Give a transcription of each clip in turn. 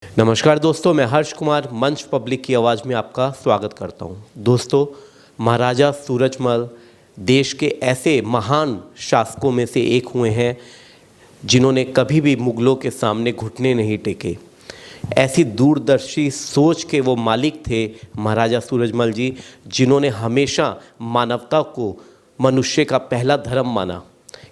नमस्कार दोस्तों, मैं हर्ष कुमार मंच पब्लिक की आवाज़ में आपका स्वागत करता हूं। दोस्तों, महाराजा सूरजमल देश के ऐसे महान शासकों में से एक हुए हैं जिन्होंने कभी भी मुगलों के सामने घुटने नहीं टेके। ऐसी दूरदर्शी सोच के वो मालिक थे महाराजा सूरजमल जी, जिन्होंने हमेशा मानवता को मनुष्य का पहला धर्म माना।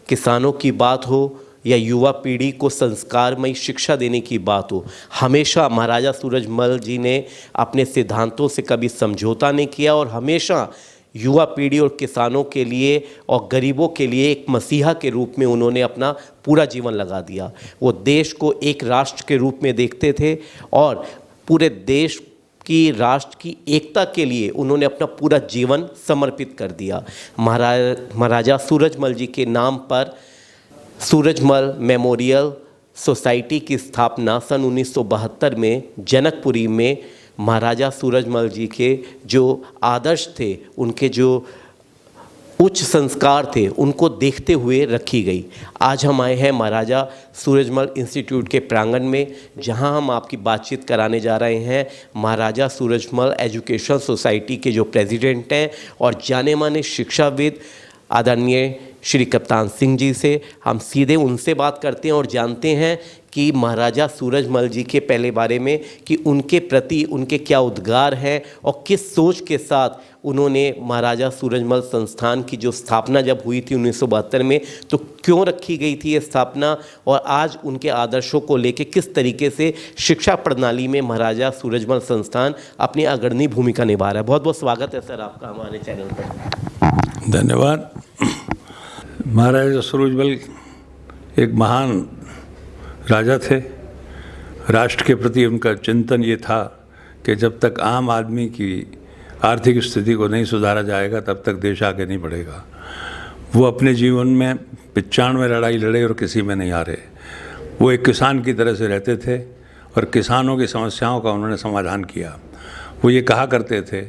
किसानों की बात हो या युवा पीढ़ी को संस्कारमयी शिक्षा देने की बात हो, हमेशा महाराजा सूरजमल जी ने अपने सिद्धांतों से कभी समझौता नहीं किया और हमेशा युवा पीढ़ी और किसानों के लिए और गरीबों के लिए एक मसीहा के रूप में उन्होंने अपना पूरा जीवन लगा दिया। वो देश को एक राष्ट्र के रूप में देखते थे और पूरे देश की राष्ट्र की एकता के लिए उन्होंने अपना पूरा जीवन समर्पित कर दिया। महाराजा सूरजमल जी के नाम पर सूरजमल मेमोरियल सोसाइटी की स्थापना सन 1972 में जनकपुरी में महाराजा सूरजमल जी के जो आदर्श थे, उनके जो उच्च संस्कार थे, उनको देखते हुए रखी गई। आज हम आए हैं महाराजा सूरजमल इंस्टीट्यूट के प्रांगण में, जहां हम आपकी बातचीत कराने जा रहे हैं महाराजा सूरजमल एजुकेशन सोसाइटी के जो प्रेसिडेंट हैं और जाने माने शिक्षाविद आदरणीय श्री कप्तान सिंह जी से। हम सीधे उनसे बात करते हैं और जानते हैं कि महाराजा सूरजमल जी के पहले बारे में, कि उनके प्रति उनके क्या उद्गार हैं और किस सोच के साथ उन्होंने महाराजा सूरजमल संस्थान की जो स्थापना जब हुई थी 1972 में, तो क्यों रखी गई थी ये स्थापना, और आज उनके आदर्शों को लेकर किस तरीके से शिक्षा प्रणाली में महाराजा सूरजमल संस्थान अपनी अग्रणी भूमिका निभा रहा है। बहुत बहुत स्वागत है सर आपका हमारे चैनल पर। धन्यवाद। महाराजा सूरजमल एक महान राजा थे। राष्ट्र के प्रति उनका चिंतन ये था कि जब तक आम आदमी की आर्थिक स्थिति को नहीं सुधारा जाएगा तब तक देश आगे नहीं बढ़ेगा। वो अपने जीवन में 95 लड़ाई लड़े और किसी में नहीं हारे। वो एक किसान की तरह से रहते थे और किसानों की समस्याओं का उन्होंने समाधान किया। वो ये कहा करते थे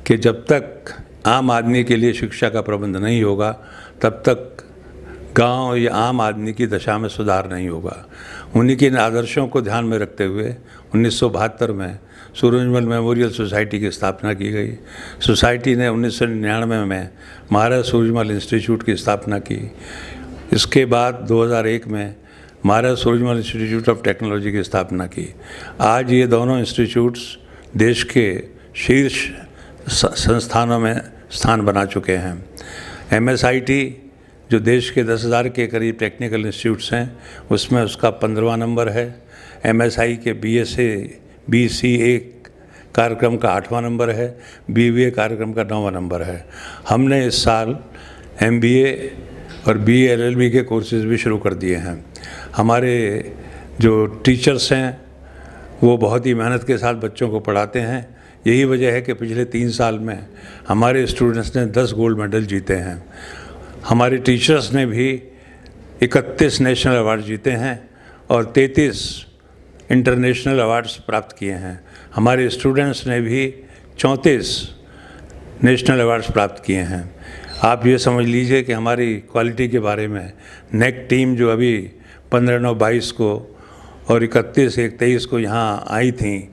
कि जब तक आम आदमी के लिए शिक्षा का प्रबंध नहीं होगा तब तक गांव या आम आदमी की दशा में सुधार नहीं होगा। उन्हीं के इन आदर्शों को ध्यान में रखते हुए 1972 में सूरजमल मेमोरियल सोसाइटी की स्थापना की गई। सोसाइटी ने 1999 में महाराजा सूरजमल इंस्टीट्यूट की स्थापना की। इसके बाद 2001 में महाराजा सूरजमल इंस्टीट्यूट ऑफ टेक्नोलॉजी की स्थापना की। आज ये दोनों इंस्टीट्यूट्स देश के शीर्ष संस्थानों में स्थान बना चुके हैं। MSIT जो देश के 10,000 के करीब टेक्निकल इंस्टीट्यूट्स हैं, उसमें उसका 15वां नंबर है। MSI के BCA कार्यक्रम का 8वां नंबर है। BBA कार्यक्रम का 9वां नंबर है। हमने इस साल MBA और BA LLB के कोर्सेज़ भी शुरू कर दिए हैं। हमारे जो टीचर्स हैं वो बहुत ही मेहनत के साथ बच्चों को पढ़ाते हैं। यही वजह है कि पिछले 3 साल में हमारे स्टूडेंट्स ने 10 गोल्ड मेडल जीते हैं। हमारे टीचर्स ने भी 31 नेशनल अवार्ड जीते हैं और 33 इंटरनेशनल अवार्ड्स प्राप्त किए हैं। हमारे स्टूडेंट्स ने भी 34 नेशनल अवार्ड्स प्राप्त किए हैं। आप ये समझ लीजिए कि हमारी क्वालिटी के बारे में नेक टीम जो अभी 15/9/22 को और 31/1/23 को यहाँ आई थी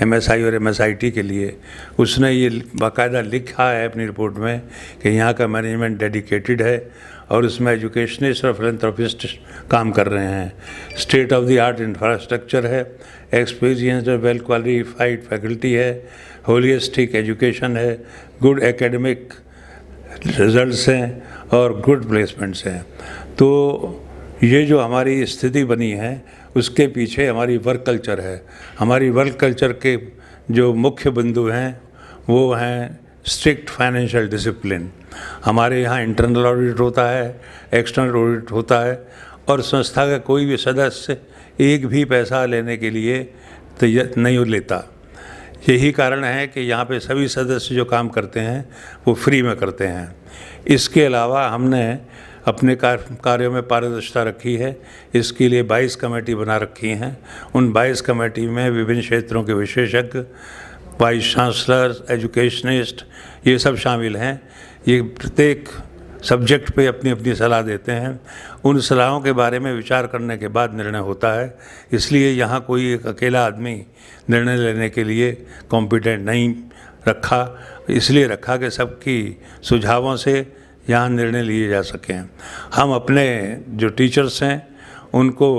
MSI और MSIT के लिए, उसने ये बाकायदा लिखा है अपनी रिपोर्ट में कि यहाँ का मैनेजमेंट डेडिकेटेड है और उसमें एजुकेशनिस्ट और फिलैंथ्रोपिस्ट काम कर रहे हैं। State of the art infrastructure है, एक्सपीरियंस्ड और वेल क्वालिफाइड फैकल्टी है, होलिस्टिक एजुकेशन है, गुड एकेडमिक रिजल्ट्स हैं और गुड प्लेसमेंट्स हैं। तो ये जो हमारी स्थिति बनी है उसके पीछे हमारी वर्क कल्चर है। हमारी वर्क कल्चर के जो मुख्य बिंदु हैं वो हैं स्ट्रिक्ट फाइनेंशियल डिसिप्लिन। हमारे यहाँ इंटरनल ऑडिट होता है, एक्सटर्नल ऑडिट होता है और संस्था का कोई भी सदस्य एक भी पैसा लेने के लिए तैयार नहीं लेता। यही कारण है कि यहाँ पे सभी सदस्य जो काम करते हैं वो फ्री में करते हैं। इसके अलावा हमने अपने कार्यों में पारदर्शिता रखी है। इसके लिए 22 कमेटी बना रखी हैं। उन 22 कमेटी में विभिन्न क्षेत्रों के विशेषज्ञ, वाइस चांसलर, एजुकेशनिस्ट, ये सब शामिल हैं। ये प्रत्येक सब्जेक्ट पे अपनी अपनी सलाह देते हैं। उन सलाहों के बारे में विचार करने के बाद निर्णय होता है। इसलिए यहाँ कोई एक अकेला आदमी निर्णय लेने के लिए कॉम्पिटेंट नहीं रखा, इसलिए रखा कि सबकी सुझावों से यहाँ निर्णय लिए जा सकें। हम अपने जो टीचर्स हैं उनको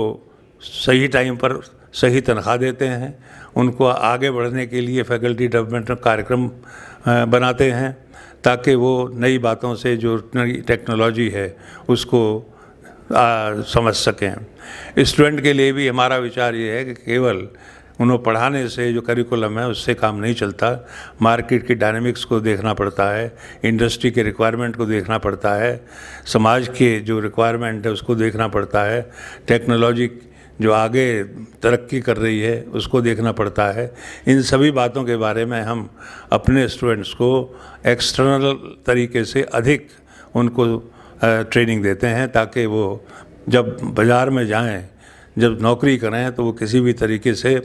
सही टाइम पर सही तनख्वाह देते हैं, उनको आगे बढ़ने के लिए फैकल्टी डेवलपमेंट कार्यक्रम बनाते हैं ताकि वो नई बातों से जो नई टेक्नोलॉजी है उसको समझ सकें। स्टूडेंट के लिए भी हमारा विचार ये है कि केवल उन्हें पढ़ाने से जो करिकुलम है उससे काम नहीं चलता, मार्केट की डायनेमिक्स को देखना पड़ता है, इंडस्ट्री के रिक्वायरमेंट को देखना पड़ता है, समाज के जो रिक्वायरमेंट है उसको देखना पड़ता है, टेक्नोलॉजी जो आगे तरक्की कर रही है उसको देखना पड़ता है। इन सभी बातों के बारे में हम अपने स्टूडेंट्स को एक्सटर्नल तरीके से अधिक उनको ट्रेनिंग देते हैं ताकि वो जब बाज़ार में जाएं, जब नौकरी करें तो वो किसी भी तरीके से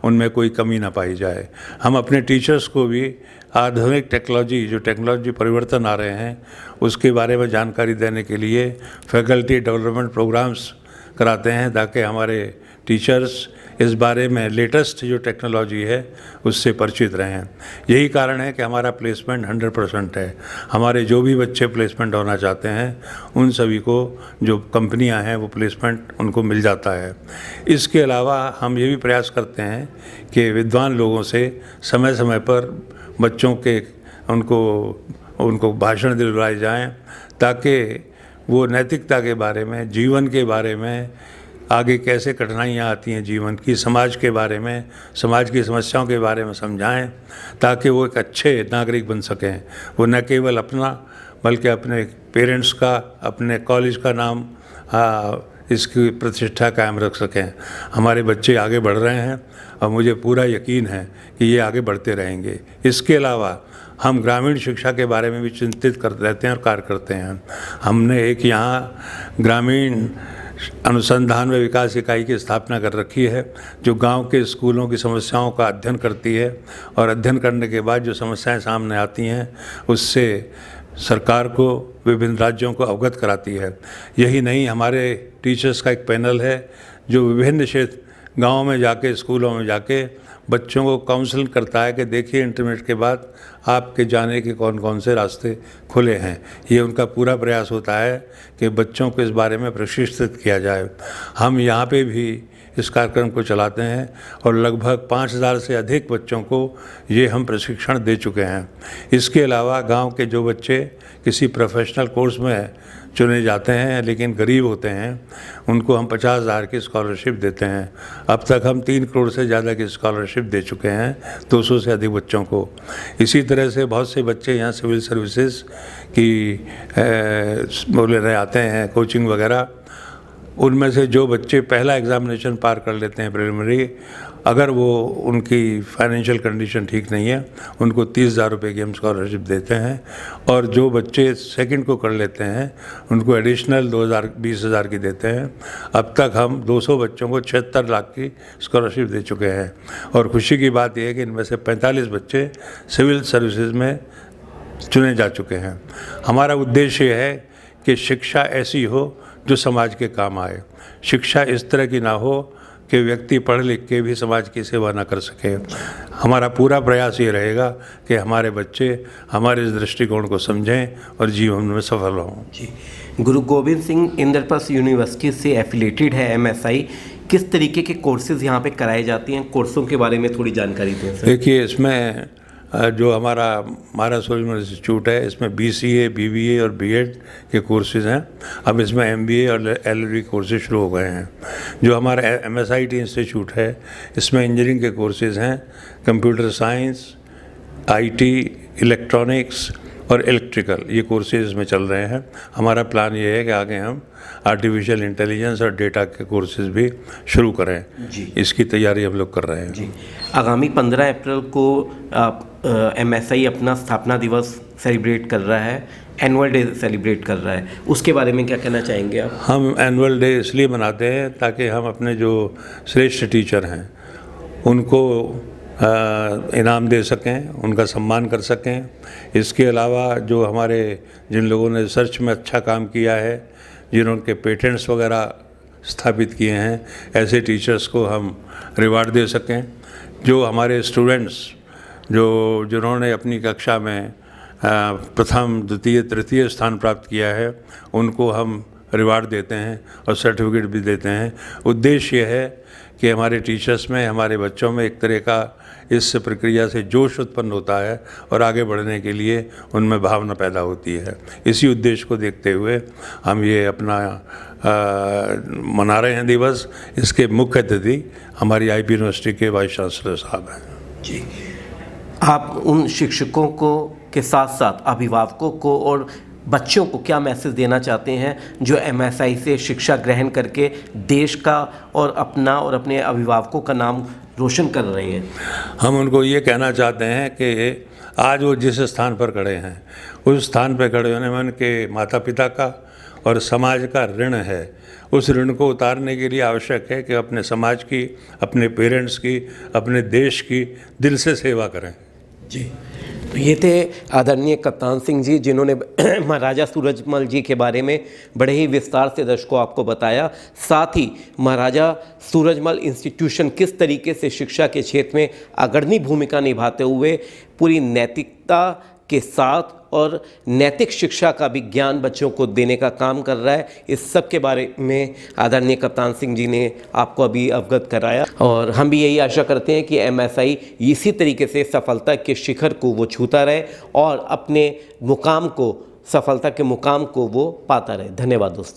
उनमें कोई कमी ना पाई जाए। हम अपने टीचर्स को भी आधुनिक टेक्नोलॉजी परिवर्तन आ रहे हैं उसके बारे में जानकारी देने के लिए फैकल्टी डेवलपमेंट प्रोग्राम्स कराते हैं ताकि हमारे टीचर्स इस बारे में लेटेस्ट जो टेक्नोलॉजी है उससे परिचित रहें। यही कारण है कि हमारा प्लेसमेंट 100% है। हमारे जो भी बच्चे प्लेसमेंट होना चाहते हैं उन सभी को जो कंपनियां हैं वो प्लेसमेंट उनको मिल जाता है। इसके अलावा हम ये भी प्रयास करते हैं कि विद्वान लोगों से समय समय पर बच्चों के उनको भाषण दिलवाए जाएँ ताकि वो नैतिकता के बारे में, जीवन के बारे में, आगे कैसे कठिनाइयाँ आती हैं जीवन की, समाज के बारे में, समाज की समस्याओं के बारे में समझाएं ताकि वो एक अच्छे नागरिक बन सकें। वो न केवल अपना बल्कि अपने पेरेंट्स का, अपने कॉलेज का नाम इसकी प्रतिष्ठा कायम रख सकें। हमारे बच्चे आगे बढ़ रहे हैं और मुझे पूरा यकीन है कि ये आगे बढ़ते रहेंगे। इसके अलावा हम ग्रामीण शिक्षा के बारे में भी चिंतित कर रहते हैं और कार्य करते हैं। हमने एक यहाँ ग्रामीण अनुसंधान व विकास इकाई की स्थापना कर रखी है जो गांव के स्कूलों की समस्याओं का अध्ययन करती है और अध्ययन करने के बाद जो समस्याएं सामने आती हैं उससे सरकार को, विभिन्न राज्यों को अवगत कराती है। यही नहीं, हमारे टीचर्स का एक पैनल है जो विभिन्न क्षेत्र गाँव में जाके, स्कूलों में जाके बच्चों को काउंसलिंग करता है कि देखिए इंटरमीडिएट के बाद आपके जाने के कौन कौन से रास्ते खुले हैं। ये उनका पूरा प्रयास होता है कि बच्चों को इस बारे में प्रशिक्षित किया जाए। हम यहाँ पे भी इस कार्यक्रम को चलाते हैं और लगभग 5000 से अधिक बच्चों को ये हम प्रशिक्षण दे चुके हैं। इसके अलावा गांव के जो बच्चे किसी प्रोफेशनल कोर्स में चुने जाते हैं लेकिन गरीब होते हैं उनको हम 50,000 की स्कॉलरशिप देते हैं। अब तक हम 3 करोड़ से ज़्यादा की स्कॉलरशिप दे चुके हैं 200 से अधिक बच्चों को। इसी तरह से बहुत से बच्चे यहाँ सिविल सर्विसेज की बोले रहे आते हैं कोचिंग वगैरह। उनमें से जो बच्चे पहला एग्ज़ामिनेशन पार कर लेते हैं प्रिलिमिनरी, अगर वो उनकी फाइनेंशियल कंडीशन ठीक नहीं है उनको 30,000 रुपये की हम स्कॉलरशिप देते हैं और जो बच्चे सेकंड को कर लेते हैं उनको एडिशनल 20,000 की देते हैं। अब तक हम 200 बच्चों को 76 लाख की स्कॉलरशिप दे चुके हैं और खुशी की बात यह है कि इनमें से 45 बच्चे सिविल सर्विसेज में चुने जा चुके हैं। हमारा उद्देश्य है कि शिक्षा ऐसी हो जो समाज के काम आए। शिक्षा इस तरह की ना हो कि व्यक्ति पढ़ लिख के भी समाज की सेवा ना कर सके। हमारा पूरा प्रयास ये रहेगा कि हमारे बच्चे हमारे इस दृष्टिकोण को समझें और जीवन में सफल हों। जी, गुरु गोविंद सिंह इंद्रप्रस्थ यूनिवर्सिटी से एफिलेटेड है MSI। किस तरीके के कोर्सेज यहाँ पे कराए जाते हैं, कोर्सों के बारे में थोड़ी जानकारी दें सर। देखिए, इसमें जो हमारा महाराज सूरजमल इंस्टीट्यूट है इसमें BCA, BBA और B.Ed के कोर्सेज़ हैं। अब इसमें MBA और LLB कोर्सेज शुरू हो गए हैं। जो हमारा MSIT इंस्टीट्यूट है इसमें इंजीनियरिंग के कोर्सेज़ हैं, कंप्यूटर साइंस, IT, इलेक्ट्रॉनिक्स और इलेक्ट्रिकल, ये कोर्सेज में चल रहे हैं। हमारा प्लान ये है कि आगे हम आर्टिफिशियल इंटेलिजेंस और डेटा के कोर्सेज भी शुरू करें जी। इसकी तैयारी हम लोग कर रहे हैं जी। आगामी 15 अप्रैल को MSI अपना स्थापना दिवस सेलिब्रेट कर रहा है, एनुअल डे सेलिब्रेट कर रहा है, उसके बारे में क्या कहना चाहेंगे आप? हम एनुअल डे इसलिए मनाते हैं ताकि हम अपने जो श्रेष्ठ टीचर हैं उनको इनाम दे सकें, उनका सम्मान कर सकें। इसके अलावा जो हमारे जिन लोगों ने रिसर्च में अच्छा काम किया है, जिन्होंने पेटेंट्स वगैरह स्थापित किए हैं, ऐसे टीचर्स को हम रिवार्ड दे सकें। जो हमारे स्टूडेंट्स जिन्होंने अपनी कक्षा में प्रथम, द्वितीय, तृतीय स्थान प्राप्त किया है, उनको हम रिवार्ड देते हैं और सर्टिफिकेट भी देते हैं। उद्देश्य ये है कि हमारे टीचर्स में, हमारे बच्चों में एक तरह का इस प्रक्रिया से जोश उत्पन्न होता है और आगे बढ़ने के लिए उनमें भावना पैदा होती है। इसी उद्देश्य को देखते हुए हम ये अपना मना रहे हैं दिवस। इसके मुख्य अतिथि हमारी आईपी यूनिवर्सिटी के वाइस चांसलर साहब हैं। जी, आप उन शिक्षकों को के साथ साथ अभिभावकों को और बच्चों को क्या मैसेज देना चाहते हैं जो MSI से शिक्षा ग्रहण करके देश का और अपना और अपने अभिभावकों का नाम रोशन कर रहे हैं? हम उनको ये कहना चाहते हैं कि आज वो जिस स्थान पर खड़े हैं, उस स्थान पर खड़े होने में उनके माता पिता का और समाज का ऋण है। उस ऋण को उतारने के लिए आवश्यक है कि अपने समाज की, अपने पेरेंट्स की, अपने देश की दिल से सेवा करें। जी, तो ये थे आदरणीय कप्तान सिंह जी, जिन्होंने महाराजा सूरजमल जी के बारे में बड़े ही विस्तार से दर्शकों आपको बताया। साथ ही महाराजा सूरजमल इंस्टीट्यूशन किस तरीके से शिक्षा के क्षेत्र में अग्रणी भूमिका निभाते हुए पूरी नैतिकता के साथ और नैतिक शिक्षा का भी ज्ञान बच्चों को देने का काम कर रहा है, इस सब के बारे में आदरणीय कप्तान सिंह जी ने आपको अभी अवगत कराया। और हम भी यही आशा करते हैं कि MSI इसी तरीके से सफलता के शिखर को वो छूता रहे और अपने मुकाम को, सफलता के मुकाम को वो पाता रहे। धन्यवाद दोस्तों।